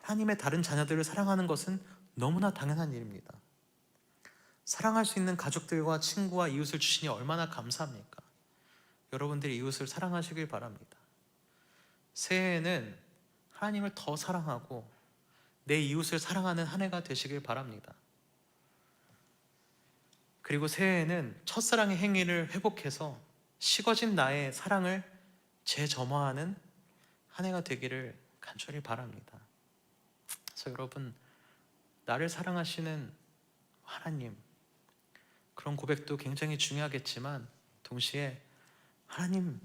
하나님의 다른 자녀들을 사랑하는 것은 너무나 당연한 일입니다. 사랑할 수 있는 가족들과 친구와 이웃을 주시니 얼마나 감사합니까? 여러분들이 이웃을 사랑하시길 바랍니다. 새해에는 하나님을 더 사랑하고 내 이웃을 사랑하는 한 해가 되시길 바랍니다. 그리고 새해에는 첫사랑의 행위를 회복해서 식어진 나의 사랑을 재점화하는 한 해가 되기를 간절히 바랍니다. 그래서 여러분, 나를 사랑하시는 하나님, 그런 고백도 굉장히 중요하겠지만 동시에 하나님,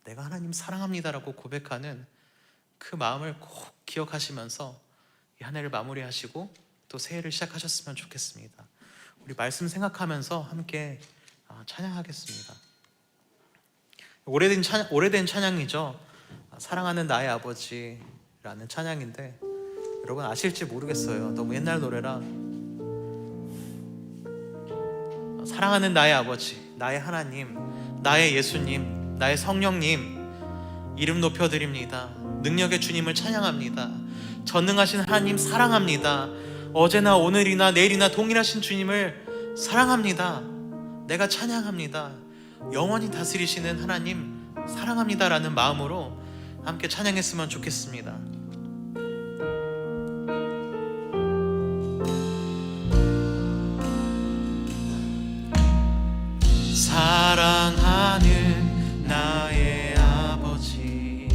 내가 하나님 사랑합니다라고 고백하는 그 마음을 꼭 기억하시면서 이 한 해를 마무리하시고 또 새해를 시작하셨으면 좋겠습니다. 우리 말씀 생각하면서 함께 찬양하겠습니다. 오래된 찬양이죠. 사랑하는 나의 아버지라는 찬양인데 여러분 아실지 모르겠어요. 너무 옛날 노래라. 사랑하는 나의 아버지, 나의 하나님, 나의 예수님, 나의 성령님 이름 높여드립니다. 능력의 주님을 찬양합니다. 전능하신 하나님 사랑합니다. 어제나 오늘이나 내일이나 동일하신 주님을 사랑합니다. 내가 찬양합니다. 영원히 다스리시는 하나님 사랑합니다라는 마음으로 함께 찬양했으면 좋겠습니다. 사랑하는 나의 아버지,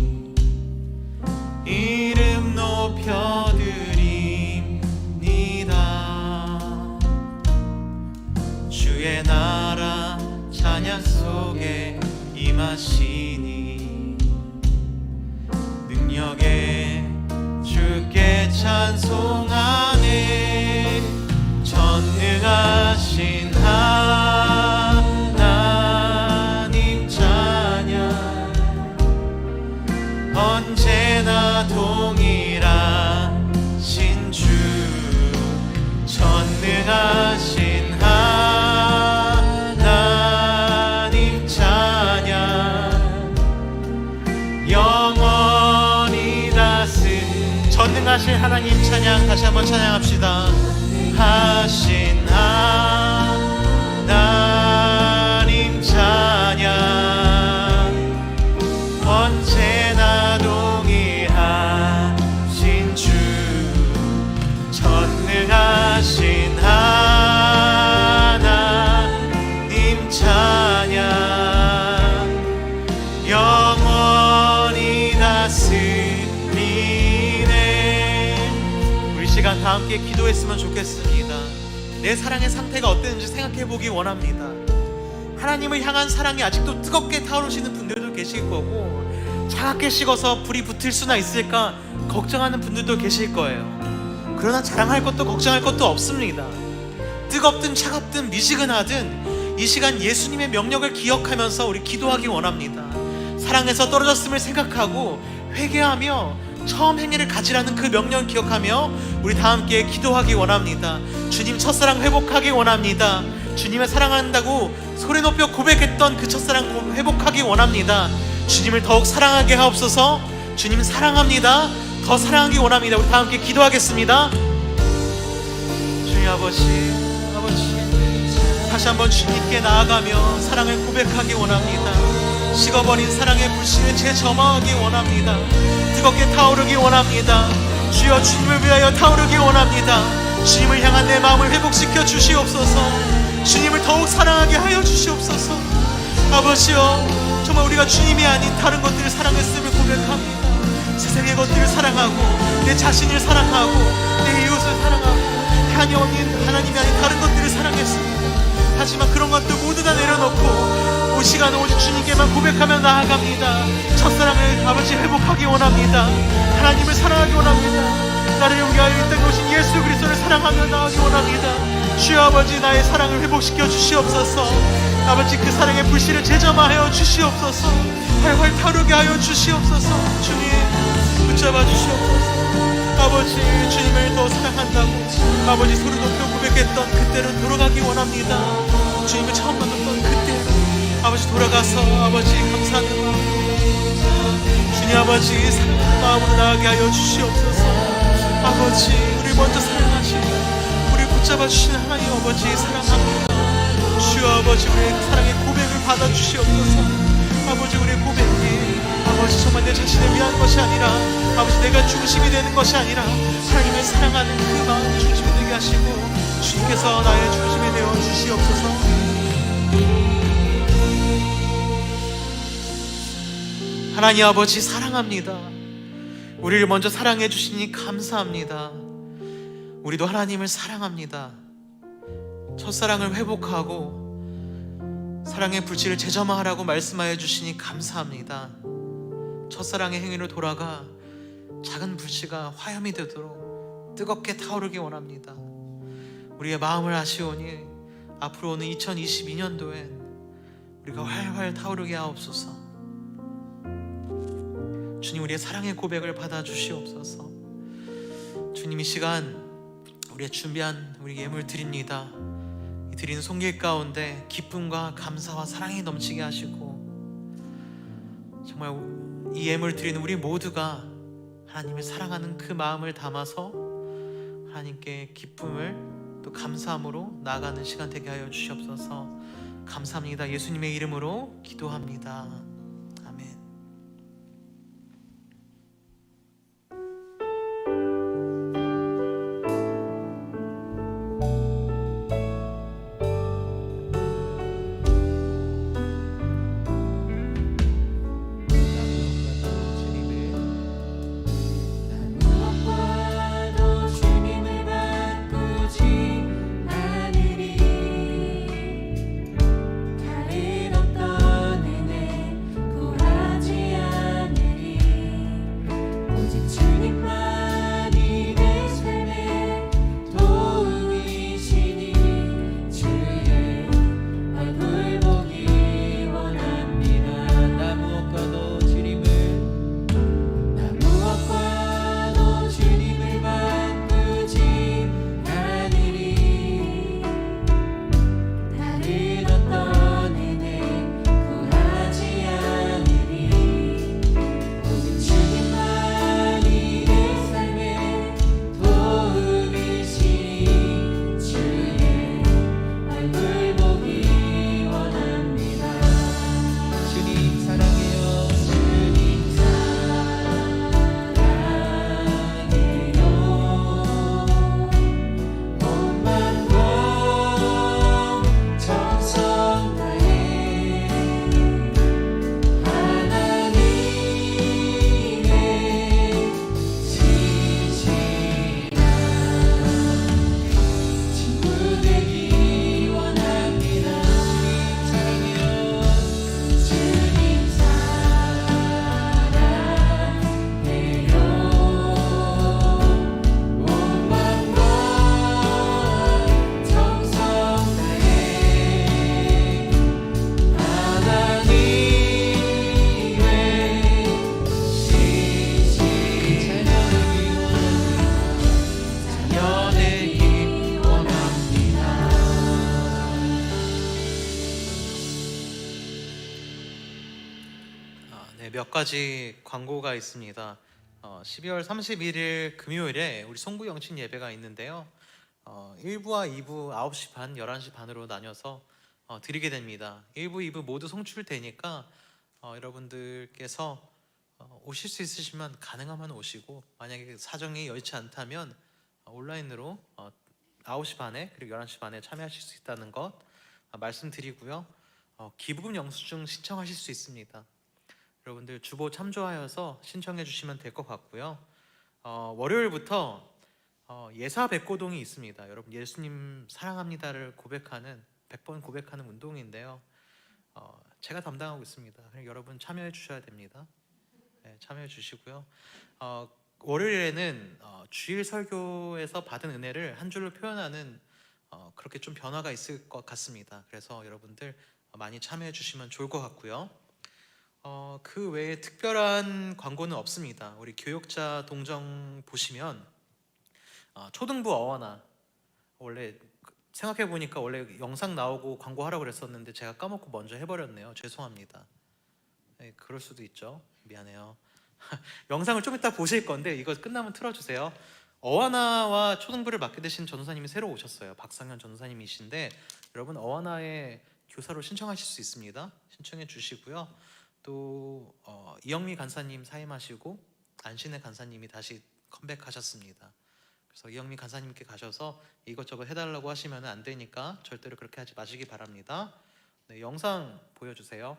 이름 높여드립니다. 주의 나라 찬양 속에 임하시니 능력에 주께 찬송하네. 전능하신 하나님 찬양, 언제나 동일하신 주. 전능하신 하나님 찬양, 영원히 다스린 전능하신 하나님 찬양. 다시 한번 찬양합시다. 하신 하나님 찬양, 언제나 동일하신 주. 전능하신 하나님 찬양, 영원히 다스리네. 우리 시간 다 함께 기도했으면 좋겠습니다. 내 사랑의 상태가 어땠는지 생각해보기 원합니다. 하나님을 향한 사랑이 아직도 뜨겁게 타오르시는 분들도 계실 거고, 차갑게 식어서 불이 붙을 수나 있을까 걱정하는 분들도 계실 거예요. 그러나 자랑할 것도 걱정할 것도 없습니다. 뜨겁든 차갑든 미지근하든 이 시간 예수님의 명령을 기억하면서 우리 기도하기 원합니다. 사랑에서 떨어졌음을 생각하고 회개하며 처음 행위를 가지라는 그 명령을 기억하며 우리 다 함께 기도하기 원합니다. 주님, 첫사랑 회복하기 원합니다. 주님을 사랑한다고 소리 높여 고백했던 그 첫사랑 회복하기 원합니다. 주님을 더욱 사랑하게 하옵소서. 주님 사랑합니다. 더 사랑하기 원합니다. 우리 다 함께 기도하겠습니다. 주님 아버지, 다시 한번 주님께 나아가며 사랑을 고백하기 원합니다. 식어버린 사랑의 불씨를 재점화하기 원합니다. 뜨겁게 타오르기 원합니다. 주여, 주님을 위하여 타오르기 원합니다. 주님을 향한 내 마음을 회복시켜 주시옵소서. 주님을 더욱 사랑하게 하여 주시옵소서. 아버지여, 정말 우리가 주님이 아닌 다른 것들을 사랑했음을 고백합니다. 세상의 것들을 사랑하고 내 자신을 사랑하고 내 이웃을 사랑하고 하나님이 아닌 다른 것들을 사랑했습니다. 하지만 그런 것들 모두 다 내려놓고 이 시간은 오직 주님께만 고백하며 나아갑니다. 첫사랑을 아버지 회복하기 원합니다. 하나님을 사랑하기 원합니다. 나를 위하여 이 땅에 오신 예수 그리스도를 사랑하며 나아가기 원합니다. 주여 아버지, 나의 사랑을 회복시켜 주시옵소서. 아버지, 그 사랑의 불씨를 재점화하여 주시옵소서. 활활 타오르게 하여 주시옵소서. 주님 붙잡아 주시옵소서. 아버지, 주님을 더 사랑한다고 아버지 소리 높여 고백했던 그때로 돌아가기 원합니다. 주님을 처음 만났던 그때로 아버지 돌아가서 아버지 감사하는 마음, 주님 아버지 사랑하는 마음으로 나아가게 하여 주시옵소서. 아버지, 우리 먼저 사랑하시고 우리 붙잡아 주시는 하나님 아버지 사랑합니다. 주여 아버지, 우리의 사랑의 고백을 받아 주시옵소서. 아버지, 우리의 고백이 아버지 정말 내 자신을 위한 것이 아니라 아버지 내가 중심이 되는 것이 아니라 하나님을 사랑하는 그 마음이 중심이 되게 하시고 주님께서 나의 중심이 되어 주시옵소서. 하나님 아버지 사랑합니다. 우리를 먼저 사랑해 주시니 감사합니다. 우리도 하나님을 사랑합니다. 첫사랑을 회복하고 사랑의 불씨를 재점화하라고 말씀하여 주시니 감사합니다. 첫사랑의 행위로 돌아가 작은 불씨가 화염이 되도록 뜨겁게 타오르기 원합니다. 우리의 마음을 아시오니 앞으로 오는 2022년도엔 우리가 활활 타오르게 하옵소서. 주님, 우리의 사랑의 고백을 받아 주시옵소서. 주님, 이 시간 우리의 준비한 우리 예물 드립니다. 이 드린 손길 가운데 기쁨과 감사와 사랑이 넘치게 하시고 정말 이 예물 드리는 우리 모두가 하나님을 사랑하는 그 마음을 담아서 하나님께 기쁨을 또 감사함으로 나아가는 시간 되게 하여 주시옵소서. 감사합니다. 예수님의 이름으로 기도합니다. 아멘. 몇 가지 광고가 있습니다. 12월 31일 금요일에 우리 송구 영신 예배가 있는데요. 1부와 2부 9시 반, 11시 반으로 나뉘어서 드리게 됩니다. 1부, 2부 모두 송출되니까 여러분들께서 오실 수 있으시면 가능하면 오시고, 만약에 사정이 여의치 않다면 온라인으로 9시 반에 그리고 11시 반에 참여하실 수 있다는 것 말씀드리고요. 기부금 영수증 신청하실 수 있습니다. 여러분들 주보 참조하여서 신청해 주시면 될 것 같고요. 월요일부터 예사 백고동이 있습니다. 여러분, 예수님 사랑합니다를 고백하는 100번 고백하는 운동인데요. 제가 담당하고 있습니다. 여러분 참여해 주셔야 됩니다. 네, 참여해 주시고요. 월요일에는 주일 설교에서 받은 은혜를 한 줄로 표현하는 그렇게 좀 변화가 있을 것 같습니다. 그래서 여러분들 많이 참여해 주시면 좋을 것 같고요. 그 외에 특별한 광고는 없습니다. 우리 교육자 동정 보시면 초등부 어원아, 원래 생각해 보니까 원래 영상 나오고 광고하라고 그랬었는데 제가 까먹고 먼저 해버렸네요. 죄송합니다. 네, 그럴 수도 있죠. 미안해요. 영상을 좀 이따 보실 건데 이거 끝나면 틀어주세요. 어하나와 초등부를 맡게 되신 전도사님이 새로 오셨어요. 박상현 전도사님이신데, 여러분 어하나의 교사로 신청하실 수 있습니다. 신청해 주시고요. 또 이영미 간사님 사임하시고 안신혜 간사님이 다시 컴백하셨습니다. 그래서 이영미 간사님께 가셔서 이것저것 해달라고 하시면 안 되니까 절대로 그렇게 하지 마시기 바랍니다. 네, 영상 보여주세요.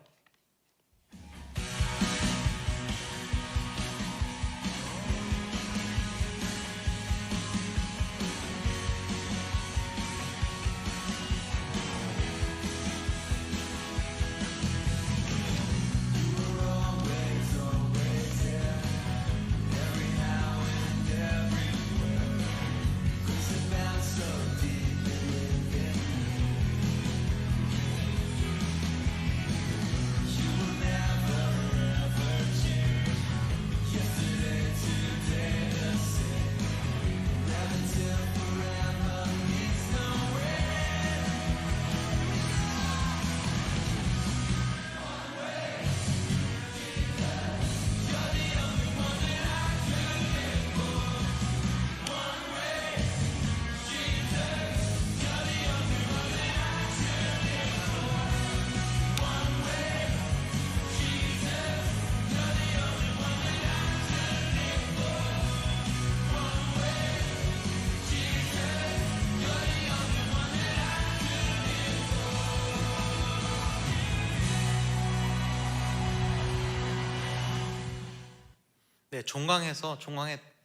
네, 종강에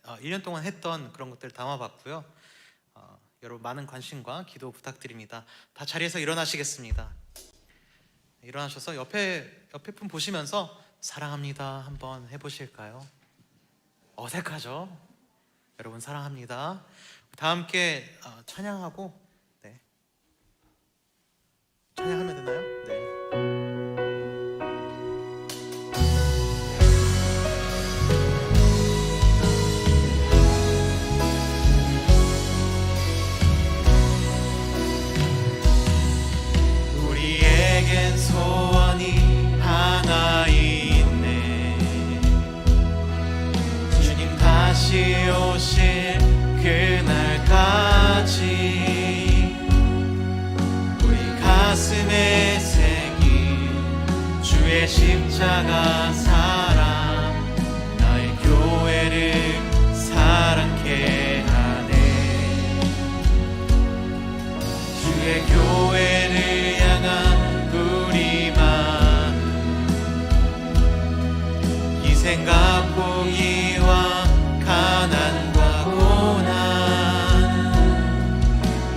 1년 동안 했던 그런 것들 담아봤고요. 여러분 많은 관심과 기도 부탁드립니다. 다 자리에서 일어나시겠습니다. 일어나셔서 옆에 분 보시면서 사랑합니다 한번 해보실까요? 어색하죠? 여러분 사랑합니다. 다 함께 찬양하고, 네, 찬양하면 되나요? 네. 소원이 하나 있네. 주님 다시 오실 그날까지 우리 가슴에 새긴 주의 십자가 사랑, 나의 교회를 사랑케 하네. 주의 교회를 향한 희생과 공의와 가난과 고난,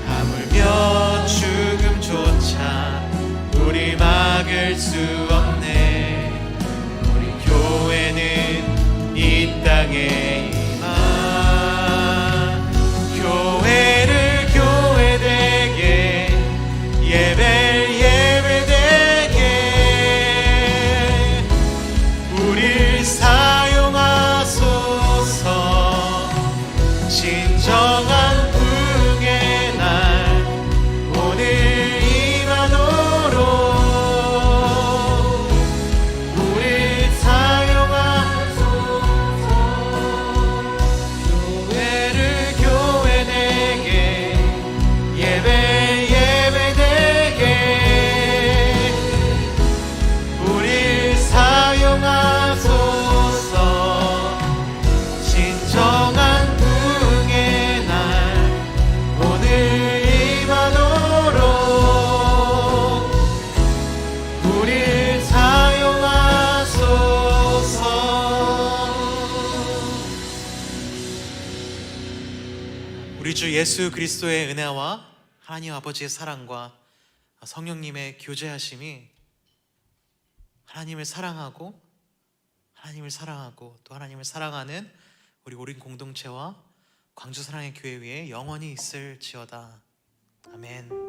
하물며 죽음조차 우리 막을 수 없네. 우리 예수 그리스도의 은혜와 하나님 아버지의 사랑과 성령님의 교제하심이 하나님을 사랑하고 또 하나님을 사랑하는 우리 오린 공동체와 광주 사랑의 교회 위에 영원히 있을지어다. 아멘.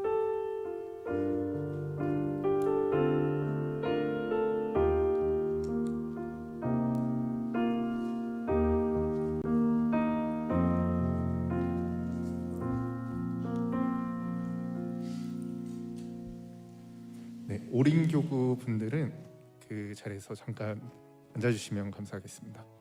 네, 오린교구 분들은 그 자리에서 잠깐 앉아주시면 감사하겠습니다.